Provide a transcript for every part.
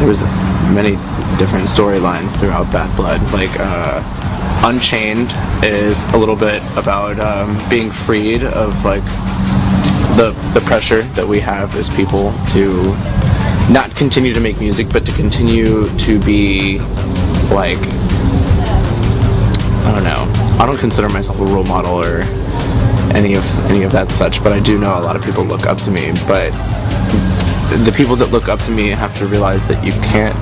there was many different storylines throughout Bad Blood. Like Unchained is a little bit about being freed of like the pressure that we have as people to not continue to make music, but to continue to be like, I don't know, I don't consider myself a role model or any of that such, but I do know a lot of people look up to me. But the people that look up to me have to realize that you can't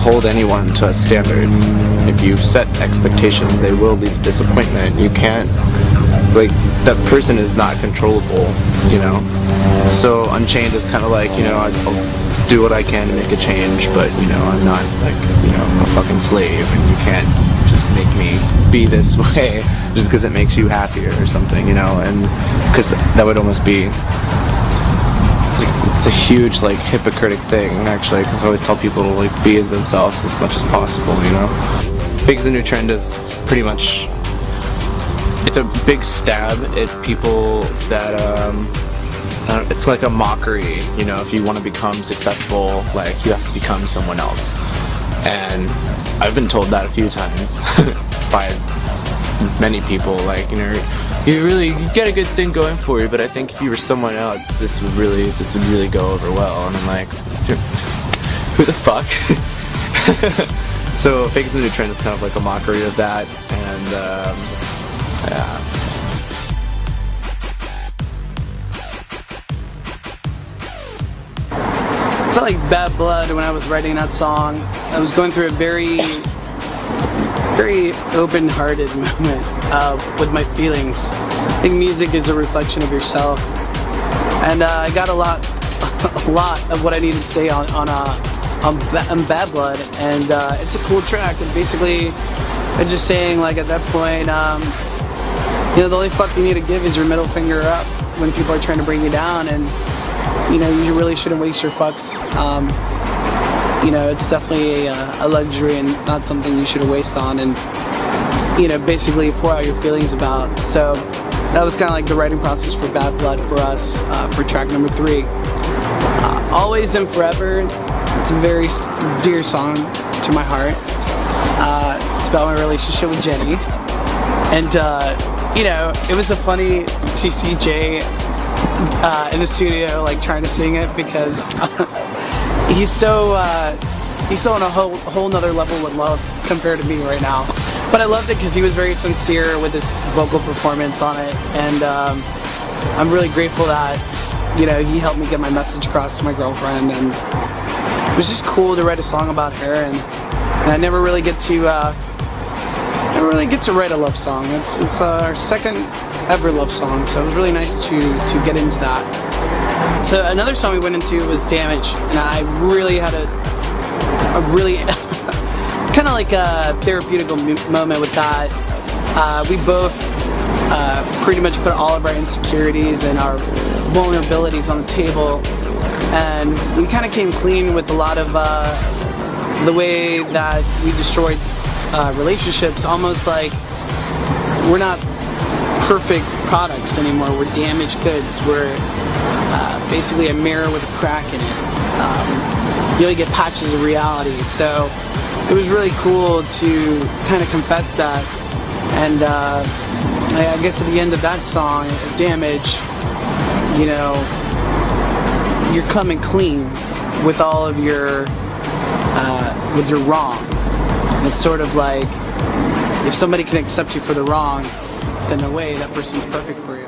hold anyone to a standard. If you set expectations, they will lead to disappointment. You can't, like, that person is not controllable, you know? So Unchained is kind of like, you know, I'll do what I can to make a change, but, you know, I'm not, like, you know, a fucking slave, and you can't just make me be this way just because it makes you happier or something, you know? And because that would almost be, it's a huge, like, hypocritic thing, actually, because I always tell people to, like, be themselves as much as possible, you know? Big's the New Trend is pretty much, it's a big stab at people that, it's like a mockery, you know, if you want to become successful, like, you have to become someone else. And I've been told that a few times by many people, like, you know, you get a good thing going for you, but I think if you were someone else, this would really go over well. And I'm like, who the fuck? So Big's the New Trend is kind of like a mockery of that, and yeah. I felt like Bad Blood when I was writing that song. I was going through a very open-hearted moment with my feelings. I think music is a reflection of yourself, and I got a lot of what I needed to say on Bad Blood, and it's a cool track. And basically, I'm just saying, like, at that point, you know, the only fuck you need to give is your middle finger up when people are trying to bring you down, and you know, you really shouldn't waste your fucks. You know, it's definitely a luxury and not something you should waste on, and you know, basically pour out your feelings about. So that was kind of like the writing process for Bad Blood for us, for track number 3. Always and Forever, it's a very dear song to my heart. It's about my relationship with Jenny, and you know, it was funny to see Jay in the studio, like, trying to sing it, because he's so on a whole nother level with love compared to me right now. But I loved it because he was very sincere with his vocal performance on it, and I'm really grateful that, you know, he helped me get my message across to my girlfriend, and it was just cool to write a song about her, and I never really get to write a love song. It's our second ever love song, so it was really nice to get into that. So another song we went into was Damage, and I really had a really kind of like a therapeutic moment with that. We both pretty much put all of our insecurities and our vulnerabilities on the table, and we kind of came clean with a lot of the way that we destroyed relationships. Almost like we're not perfect products anymore, we're damaged goods. We're basically a mirror with a crack in it. You only get patches of reality. So it was really cool to kind of confess that, and I guess at the end of that song, Damage, you know, you're coming clean with all of your with your wrong. And it's sort of like, if somebody can accept you for the wrong, then in a way that person's perfect for you.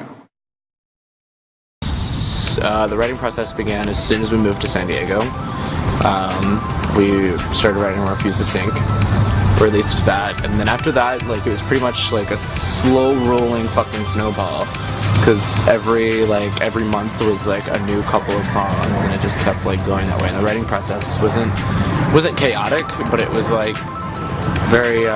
The writing process began as soon as we moved to San Diego. We started writing Refuse to Sink, released that, and then after that, like, it was pretty much like a slow rolling fucking snowball, because every month was like a new couple of songs, and it just kept like going that way. And the writing process wasn't chaotic, but it was like very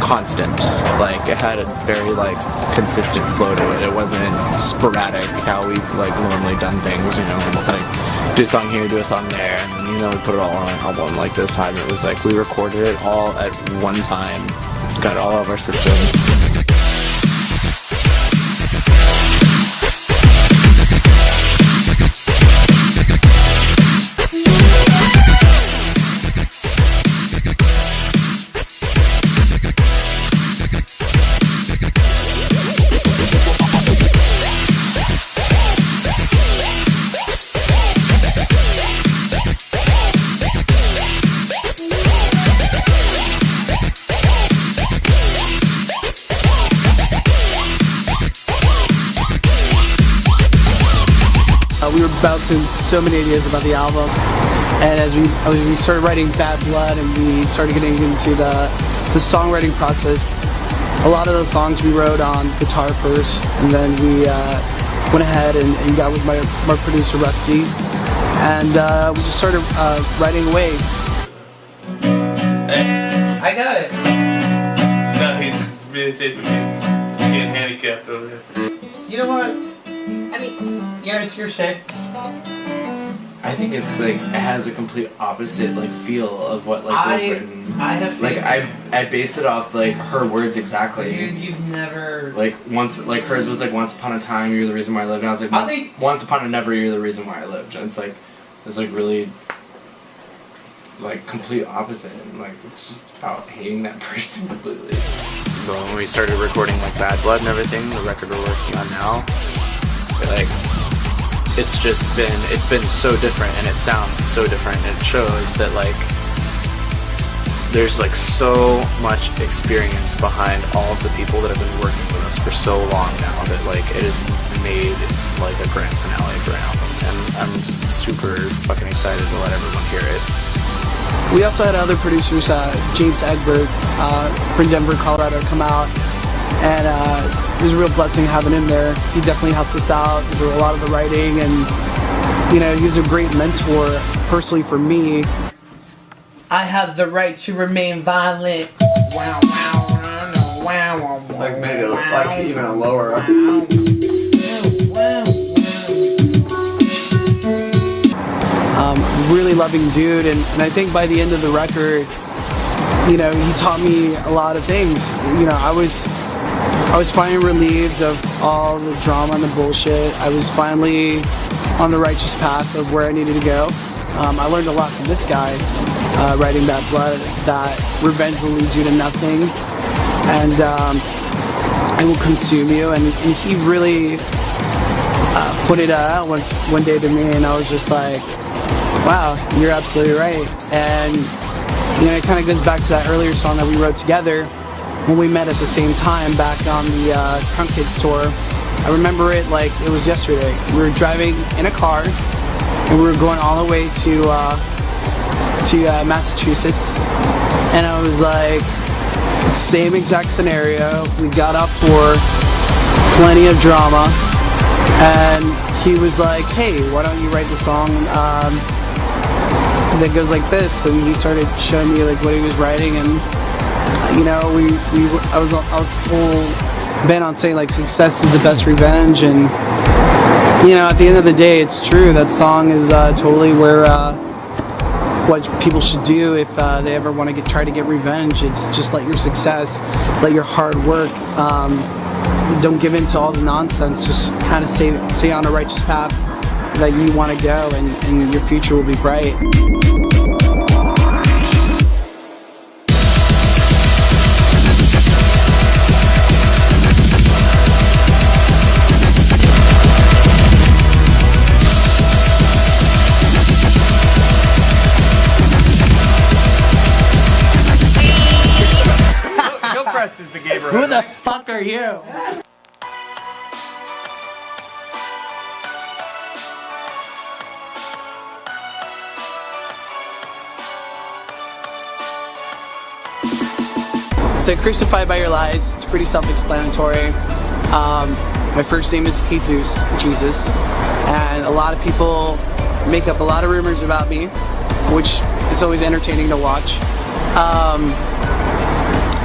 constant. Like, it had a very like consistent flow to it. It wasn't sporadic how we've like normally done things, you know, almost like do a song here, do a song there, and then, you know, we put it all on an album. Like, this time it was like we recorded it all at one time, got all of our systems. We were bouncing so many ideas about the album, and as we started writing Bad Blood and we started getting into the songwriting process, a lot of those songs we wrote on guitar first, and then we went ahead and got with my producer Rusty, and we just started writing away. Hey. I got it. No, he's videotaping me. Getting handicapped over here. You know what? I mean, yeah, it's your shit. I think it's like it has a complete opposite like feel of what like was written. I have like I based it off like her words exactly. Dude, you've never like hers was like once upon a time you're the reason why I lived, and I was like once upon a never you're the reason why I lived, and it's like really like complete opposite, and like it's just about hating that person completely. So when we started recording like Bad Blood and everything, the record we're working on now, like it's been so different, and it sounds so different, and it shows that like there's like so much experience behind all of the people that have been working with us for so long now that like it has made like a grand finale for an album, and I'm super fucking excited to let everyone hear it. We also had other producers, James Egbert from Denver, Colorado, come out, and it was a real blessing having him there. He definitely helped us out through a lot of the writing, and you know, he was a great mentor personally for me. I have the right to remain violent. Wow, wow, wow, wow. Like maybe like even a lower. Really loving dude, and I think by the end of the record, you know, he taught me a lot of things. You know, I was finally relieved of all the drama and the bullshit. I was finally on the righteous path of where I needed to go. I learned a lot from this guy, writing Bad Blood, that revenge will lead you to nothing, and it will consume you. And he really put it out one day to me, and I was just like, wow, you're absolutely right. And you know, it kind of goes back to that earlier song that we wrote together when we met at the same time back on the Crunk Kids tour. I remember it like it was yesterday. We were driving in a car, and we were going all the way to Massachusetts, and I was like, same exact scenario. We got up for plenty of drama, and he was like, hey, why don't you write the song that goes like this? And he started showing me like what he was writing, and you know, I was full bent on saying like success is the best revenge, and you know, at the end of the day, it's true. That song is totally where what people should do if they ever want to try to get revenge. It's just let your success, let your hard work, don't give in to all the nonsense. Just kind of stay on a righteous path that you want to go, and your future will be bright. Hillcrest is the neighborhood. Who the fuck are you? So Crucified by Your Lies, it's pretty self-explanatory. My first name is Jesus, and a lot of people make up a lot of rumors about me, which is always entertaining to watch.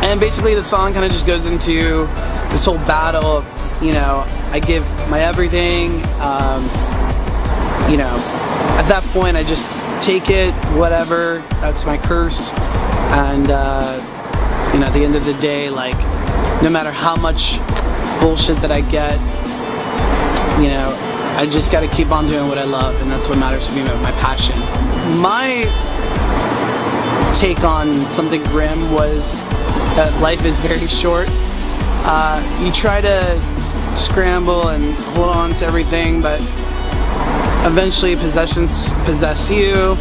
And basically the song kind of just goes into this whole battle of, you know, I give my everything, you know, at that point I just take it, whatever, that's my curse, and you know, at the end of the day, like, no matter how much bullshit that I get, you know, I just gotta keep on doing what I love, and that's what matters to me, my passion. My take on something grim was that life is very short. You try to scramble and hold on to everything, but eventually possessions possess you.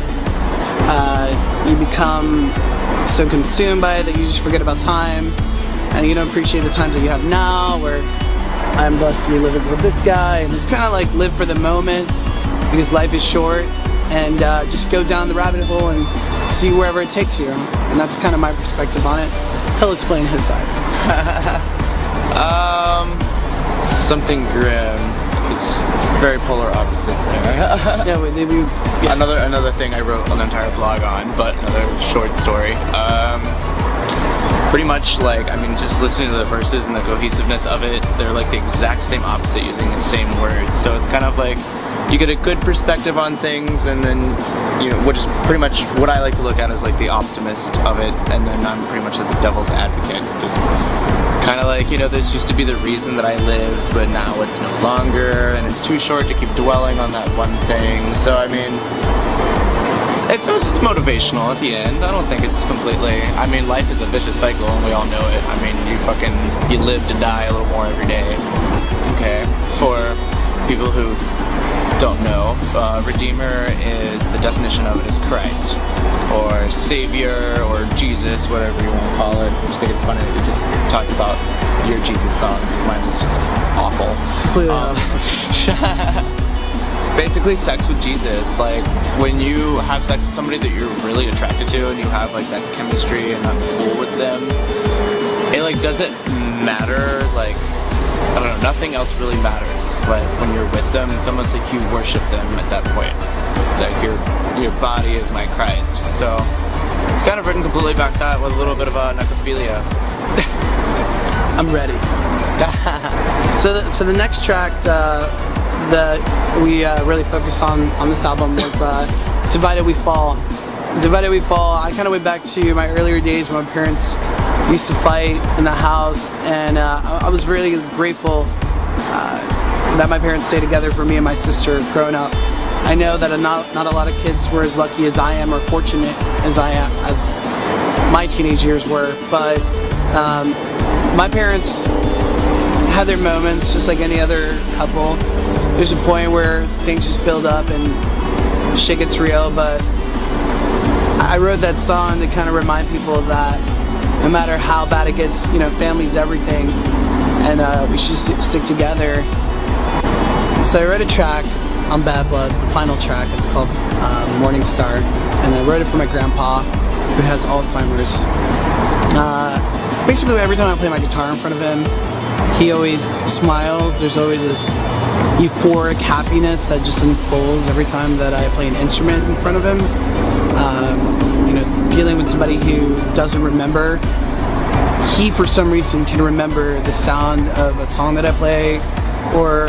You become so consumed by it that you just forget about time, and you don't appreciate the times that you have now, where I'm blessed to be living with this guy, and it's kind of like live for the moment, because life is short, and just go down the rabbit hole and see wherever it takes you. And that's kind of my perspective on it. He'll explain his side. Something grim. It's very polar opposite there. Yeah, Another thing I wrote an entire blog on, but another short story. Pretty much like, I mean, just listening to the verses and the cohesiveness of it, they're like the exact same opposite using the same words. So it's kind of like you get a good perspective on things, and then, you know, which is pretty much what I like to look at as like the optimist of it, and then I'm pretty much like the devil's advocate. Just kind of like, you know, this used to be the reason that I lived, but now it's no longer, and it's too short to keep dwelling on that one thing. So I mean, it's motivational at the end. I don't think it's completely, I mean, life is a vicious cycle and we all know it. I mean, you live to die a little more every day. Okay, for people who don't know, Redeemer is, the definition of it is Christ, or Savior, or Jesus, whatever you want to call it. I just think it's funny that you just talked about your Jesus song. Mine is just awful. Basically sex with Jesus. Like, when you have sex with somebody that you're really attracted to and you have like that chemistry and I'm cool with them, it like doesn't matter, like, I don't know, nothing else really matters. Like, when you're with them, it's almost like you worship them at that point. It's like your body is my Christ. So it's kind of written completely back that with a little bit of a necrophilia. I'm ready. So the next track that we really focused on this album was Divided We Fall. Divided We Fall, I kind of went back to my earlier days when my parents used to fight in the house, and I was really grateful that my parents stayed together for me and my sister growing up. I know that not a lot of kids were as lucky as I am, or fortunate as I am, as my teenage years were, but my parents had their moments just like any other couple. There's a point where things just build up and shit gets real, but I wrote that song to kind of remind people of that. No matter how bad it gets, you know, family's everything, and we should stick together. So I wrote a track on Bad Blood, the final track. It's called Morning Star, and I wrote it for my grandpa, who has Alzheimer's. Basically, every time I play my guitar in front of him, he always smiles. There's always this euphoric happiness that just unfolds every time that I play an instrument in front of him. You know, dealing with somebody who doesn't remember, he for some reason can remember the sound of a song that I play, or,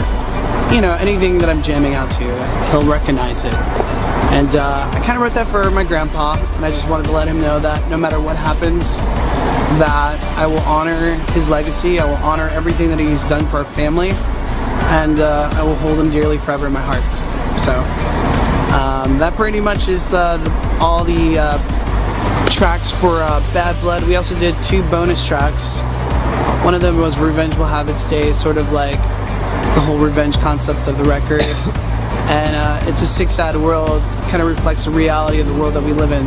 you know, anything that I'm jamming out to, he'll recognize it. And I kind of wrote that for my grandpa, and I just wanted to let him know that no matter what happens, that I will honor his legacy, I will honor everything that he's done for our family, and I will hold him dearly forever in my heart. So that pretty much is all the tracks for Bad Blood. We also did 2 bonus tracks. One of them was Revenge Will Have Its Day, sort of like the whole revenge concept of the record. And it's a sick-sad world, kind of reflects the reality of the world that we live in.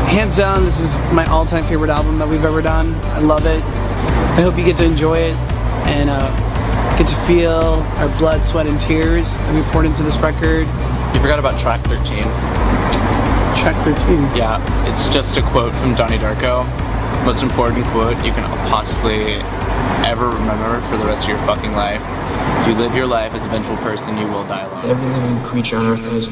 Hands down, this is my all-time favorite album that we've ever done. I love it. I hope you get to enjoy it and get to feel our blood, sweat, and tears that we poured into this record. You forgot about track 13. Track 13? Yeah, it's just a quote from Donnie Darko. Most important quote you can possibly ever remember for the rest of your fucking life. If you live your life as a vengeful person, you will die alone. Every living creature on earth knows